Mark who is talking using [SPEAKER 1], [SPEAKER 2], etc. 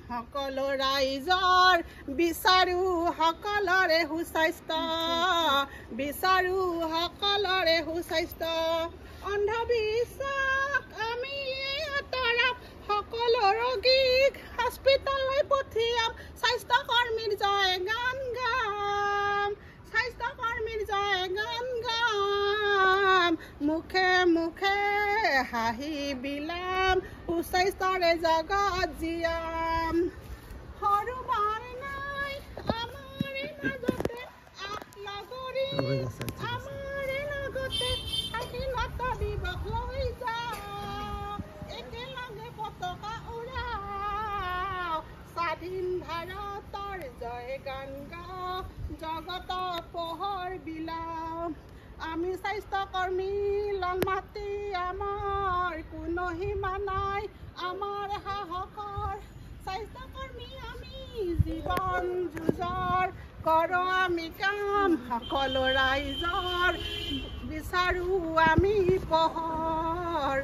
[SPEAKER 1] সকলো ৰাইজৰ বিচাৰো সকলৰে সুস্বাস্থ্য বিচাৰো সকলৰে সুস্বাস্থ্য অন্ধবিশ্বাস আমি আঁতৰাম সকলো ৰোগীক হস্পিটাললৈ পঠিয়াম স্বাস্থ্যকৰ্মীৰ জয় গান গাম স্বাস্থ্যকৰ্মীৰ জয় গান গাম মুখে মুখে হাঁহি বিলাম সুস্বাস্থ্যৰে জগত জীয়াম সৰু বৰ নাই আমাৰে মাজতে লগৰী আমাৰে লগতে স্বাধীনতা দিৱস লৈ যাওঁ একেলগে পতাকা উৰাও স্বাধীন ভাৰতৰ জয় গান গাওঁ জগতৰ পোহৰ বিলাও আমি স্বাস্থ্যকৰ্মী লাল মাটি আমাৰ কোনো সীমা নাই আমাৰ সাহসৰ স্বাস্থ্যকৰ্মী আমি জীৱন যুঁজৰ কৰোঁ আমি কাম সকলো ৰাইজৰ বিচাৰো আমি পোহৰ